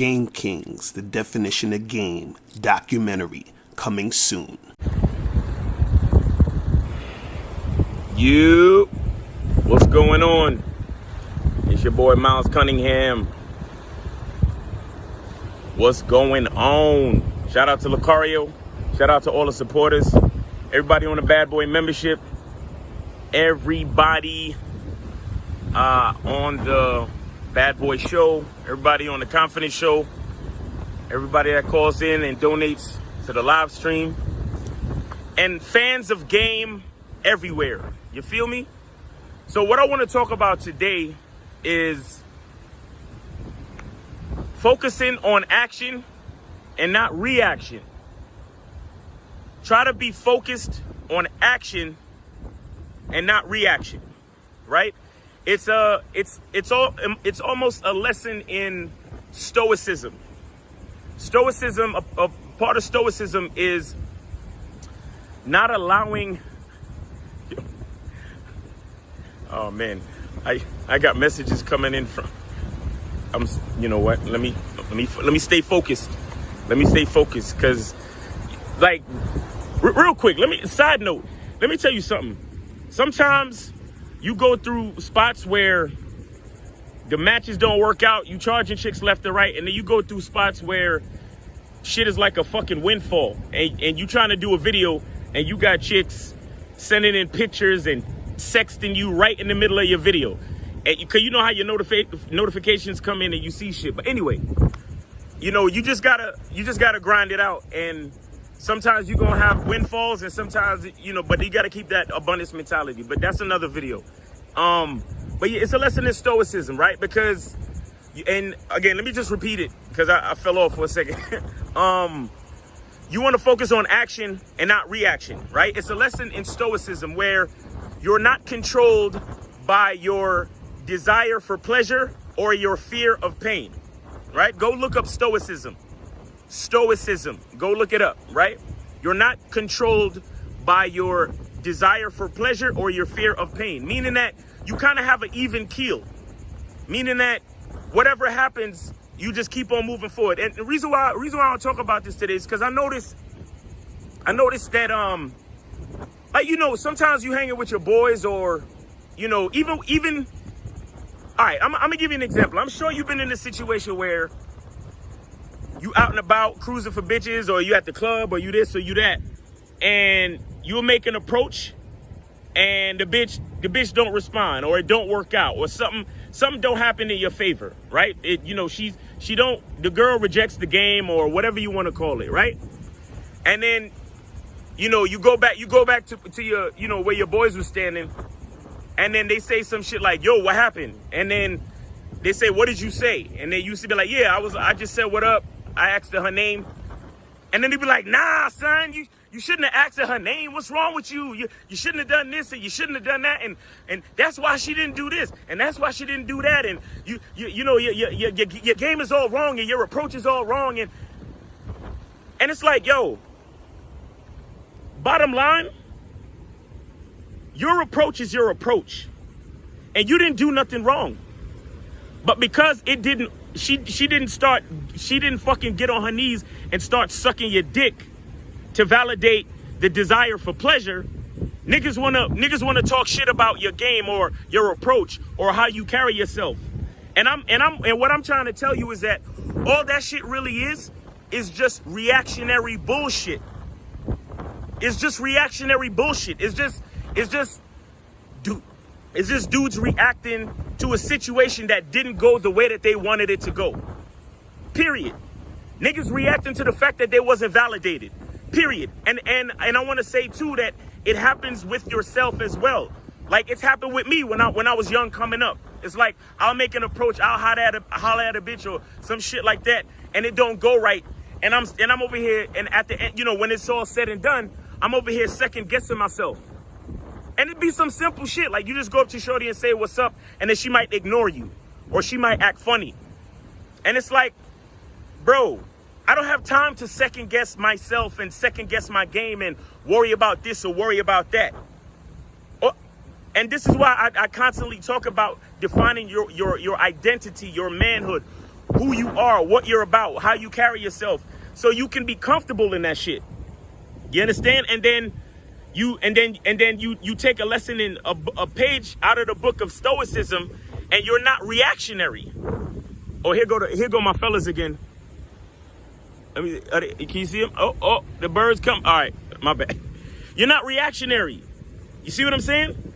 Game Kings, the definition of game, documentary, coming soon. What's going on? It's your boy Miles Cunningham. What's going on? Shout out to Lucario. Shout out to all the supporters. Everybody on the Bad Boy membership. Everybody on the Bad Boy show. Everybody on the Confidence show. Everybody that calls in and donates to the live stream. And fans of game everywhere. You feel me? So what I want to talk about today is focusing on action and not reaction. Try to be focused on action and not reaction, right? It's almost a lesson in Stoicism. Stoicism, a part of Stoicism is not allowing. Oh man, I got messages coming in from. You know what? Let me stay focused. Let me stay focused, cause, like, real quick. Side note. Let me tell you something. Sometimes you go through spots where the matches don't work out. You charging chicks left and right, and then you go through spots where shit is like a fucking windfall, and you trying to do a video, and you got chicks sending in pictures and sexting you right in the middle of your video, because you know how your notifications come in and you see shit. But anyway, you know, you just gotta grind it out, and sometimes you're gonna have windfalls, and sometimes, you know, but you gotta keep that abundance mentality. But that's another video. But yeah, it's a lesson in Stoicism, right? Because, and again, let me just repeat it, because I fell off for a second. You want to focus on action and not reaction, right? It's a lesson in Stoicism where you're not controlled by your desire for pleasure or your fear of pain, right? Go look up Stoicism. Stoicism. Go look it up, right? You're not controlled by your desire for pleasure or your fear of pain, meaning that you kind of have an even keel, meaning that whatever happens, you just keep on moving forward. And the reason why I want to talk about this today is because I noticed that like, you know, sometimes you hanging with your boys, or, you know, even all right, I'm gonna give you an example. I'm sure you've been in a situation where you out and about cruising for bitches, or you at the club, or you this or you that, and you'll make an approach and the bitch don't respond, or it don't work out, or something don't happen in your favor, right? You know, the girl rejects the game, or whatever you want to call it, right? And then, you know, you go back to your, you know, where your boys were standing, and then they say some shit like, yo, what happened? And then they say, what did you say? And then you used to be like, yeah, I just said what up. I asked her name. And then they be like, nah, son, you shouldn't have asked her name. What's wrong with you? You shouldn't have done this, and you shouldn't have done that. And that's why she didn't do this, and that's why she didn't do that. And you know, your game is all wrong, and your approach is all wrong. And it's like, yo, bottom line, your approach is your approach, and you didn't do nothing wrong. But because she didn't fucking get on her knees and start sucking your dick to validate the desire for pleasure, niggas wanna talk shit about your game or your approach or how you carry yourself. And what I'm trying to tell you is that all that shit really is just reactionary bullshit. It's just reactionary bullshit. It's just dudes reacting to a situation that didn't go the way that they wanted it to go. Period. Niggas reacting to the fact that they wasn't validated. Period. And I want to say too that it happens with yourself as well. Like, it's happened with me when I was young coming up. It's like, I'll make an approach, I'll holler at a bitch or some shit like that, and it don't go right. And I'm over here, and at the end, you know, when it's all said and done, I'm over here second guessing myself. And it'd be some simple shit, like you just go up to shorty and say what's up, and then she might ignore you, or she might act funny. And it's like, bro, I don't have time to second guess myself and second guess my game and worry about this or worry about that. And this is why I constantly talk about defining your identity, your manhood. who you are, what you're about, how you carry yourself, so you can be comfortable in that shit. You understand? And then you take a lesson in a page out of the book of Stoicism, and you're not reactionary. Oh, here go my fellas again. Let me, can you see them? Oh, the birds come. All right, my bad. You're not reactionary. You see what I'm saying?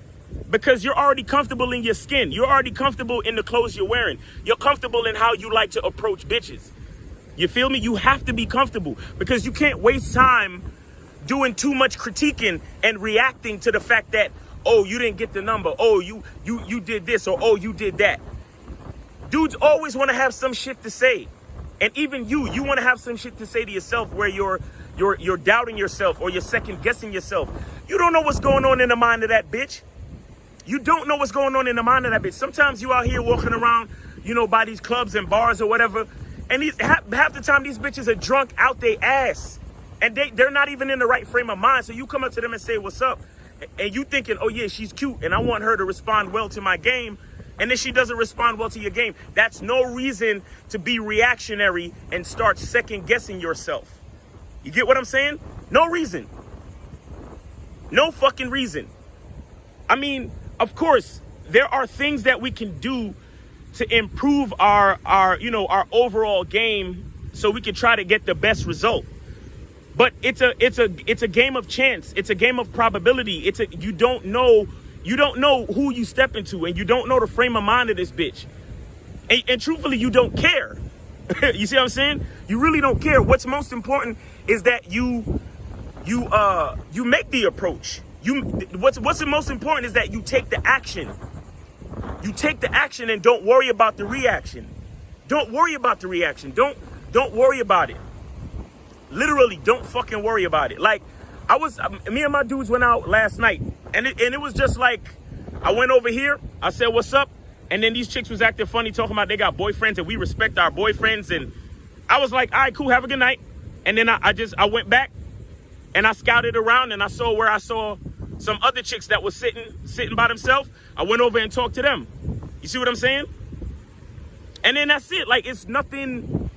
Because you're already comfortable in your skin. You're already comfortable in the clothes you're wearing. You're comfortable in how you like to approach bitches. You feel me? You have to be comfortable, because you can't waste time doing too much critiquing and reacting to the fact that, oh, you didn't get the number. Oh, you did this, or oh, you did that. Dudes always want to have some shit to say. And even you want to have some shit to say to yourself, where you're doubting yourself, or you're second guessing yourself. You don't know what's going on in the mind of that bitch. You don't know what's going on in the mind of that bitch. Sometimes you out here walking around, by these clubs and bars or whatever, and half the time these bitches are drunk out their ass, and they're not even in the right frame of mind. So you come up to them and say, what's up? And you thinking, oh yeah, she's cute, and I want her to respond well to my game. And then she doesn't respond well to your game. That's no reason to be reactionary and start second guessing yourself. You get what I'm saying? No reason. No fucking reason. I mean, of course, there are things that we can do to improve our overall game, so we can try to get the best result. But it's a game of chance. It's a game of probability. You don't know who you step into, and you don't know the frame of mind of this bitch. And truthfully, you don't care. You see what I'm saying? You really don't care. What's most important is that you make the approach. What's the most important is that you take the action. You take the action and don't worry about the reaction. Don't worry about the reaction. Don't worry about it. Literally, don't fucking worry about it. Like, me and my dudes went out last night, and it was just like, I went over here, I said, what's up? And then these chicks was acting funny, talking about they got boyfriends and we respect our boyfriends. And I was like, all right, cool, have a good night. And then I went back and I scouted around, and I saw some other chicks that was sitting by themselves. I went over and talked to them. You see what I'm saying? And then that's it. Like, it's nothing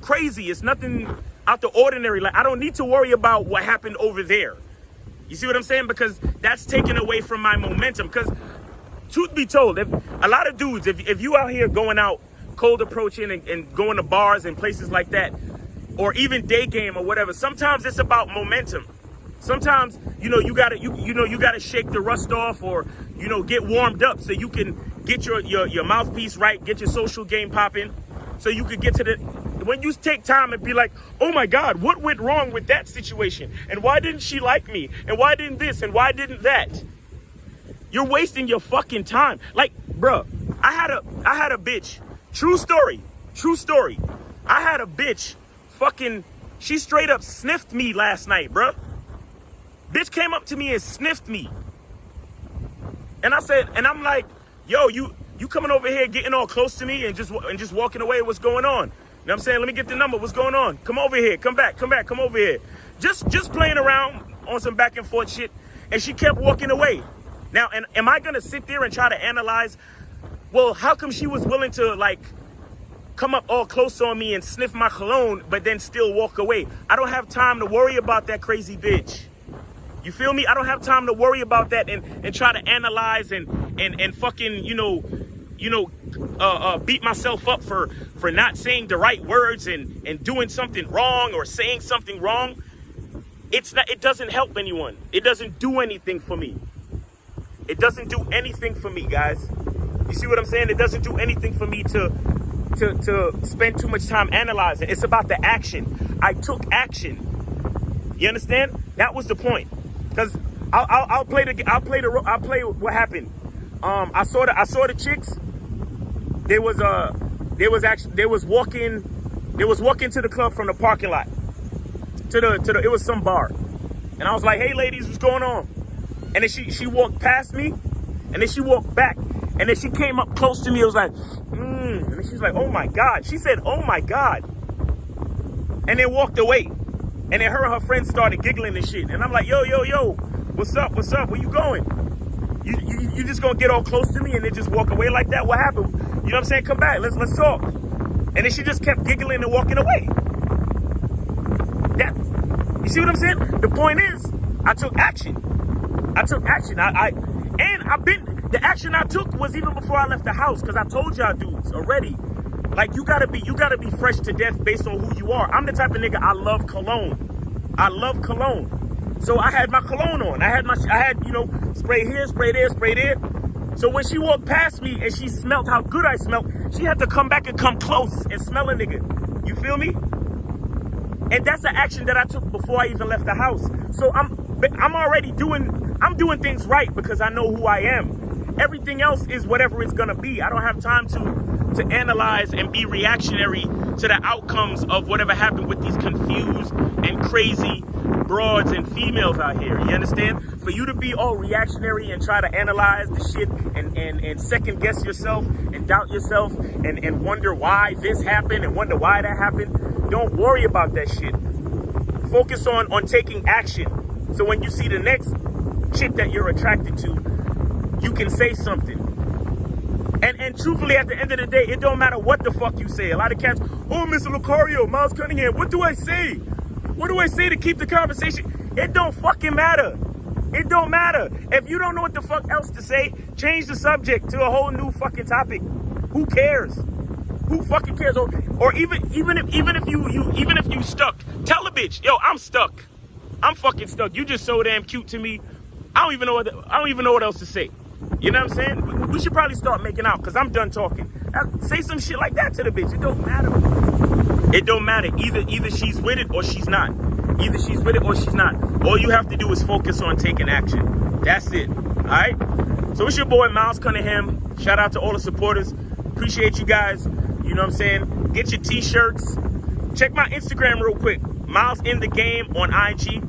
crazy. It's nothing out the ordinary. Like, I don't need to worry about what happened over there. You see what I'm saying? Because that's taken away from my momentum. Because truth be told, if a lot of dudes, if you out here going out cold approaching and going to bars and places like that, or even day game or whatever, sometimes it's about momentum. Sometimes, you gotta shake the rust off, or, get warmed up so you can get your mouthpiece right, get your social game popping, so you could get to when you take time and be like, oh my God, what went wrong with that situation? And why didn't she like me? And why didn't this? And why didn't that? You're wasting your fucking time. Like, bruh, I had a bitch, true story. I had a bitch she straight up sniffed me last night, bruh. Bitch came up to me and sniffed me. And I'm like, yo, you coming over here getting all close to me and just walking away? What's going on? You know what I'm saying? Let me get the number. What's going on? Come over here. Come back, come over here. Just playing around on some back and forth shit. And she kept walking away. Now, and am I going to sit there and try to analyze, well, how come she was willing to, like, come up all close on me and sniff my cologne, but then still walk away? I don't have time to worry about that crazy bitch. You feel me? I don't have time to worry about that and try to analyze and fucking, beat myself up for not saying the right words and doing something wrong or saying something wrong. It doesn't help anyone. It doesn't do anything for me. It doesn't do anything for me, guys. You see what I'm saying? It doesn't do anything for me to spend too much time analyzing. It's about the action. I took action. You understand? That was the point. Because I'll play what happened. I saw the chicks. They was walking to the club from the parking lot to it was some bar, and I was like, hey ladies, what's going on? And then she walked past me, and then she walked back, and then she came up close to me. It was like, and then she's like, oh my God. She said, oh my God, and then walked away. And then her and her friends started giggling and shit. And I'm like, yo, what's up? Where you going? You just gonna get all close to me and then just walk away like that? What happened? You know what I'm saying? Come back. Let's talk. And then she just kept giggling and walking away. That, you see what I'm saying? The point is, I took action. The action I took was even before I left the house, because I told y'all dudes already. Like, you gotta be fresh to death based on who you are. I'm the type of nigga, I love cologne. So I had my cologne on. I had, you know, spray here, spray there, spray there. So when she walked past me and she smelled how good I smelled, she had to come back and come close and smell a nigga. You feel me? And that's the action that I took before I even left the house. So I'm already doing things right because I know who I am. Everything else is whatever it's gonna be. I don't have time to analyze and be reactionary to the outcomes of whatever happened with these confused and crazy broads and females out here. You understand? For you to be all reactionary and try to analyze the shit and second guess yourself and doubt yourself and wonder why this happened and wonder why that happened, don't worry about that shit. Focus on taking action. So when you see the next chick that you're attracted to, you can say something. And truthfully, at the end of the day, it don't matter what the fuck you say. A lot of cats, oh, Mr. Lucario, Miles Cunningham, what do I say? What do I say to keep the conversation? It don't fucking matter. It don't matter. If you don't know what the fuck else to say, change the subject to a whole new fucking topic. Who cares? Who fucking cares? Or even if you stuck, tell a bitch, yo, I'm stuck. I'm fucking stuck. You just so damn cute to me. I don't even know what else to say. You know what I'm saying? We should probably start making out because I'm done talking. Say some shit like that to the bitch. It don't matter. It don't matter. Either she's with it or she's not. Either she's with it or she's not. All you have to do is focus on taking action. That's it. All right? So it's your boy, Miles Cunningham. Shout out to all the supporters. Appreciate you guys. You know what I'm saying? Get your t-shirts. Check my Instagram real quick. Miles in the Game on IG.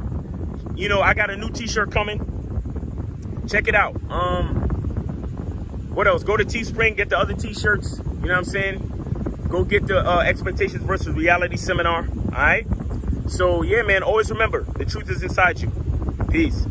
You know, I got a new t-shirt coming. Check it out. What else? Go to Teespring, get the other t-shirts. You know what I'm saying? Go get the Expectations versus Reality seminar. All right? So, yeah, man, always remember, the truth is inside you. Peace.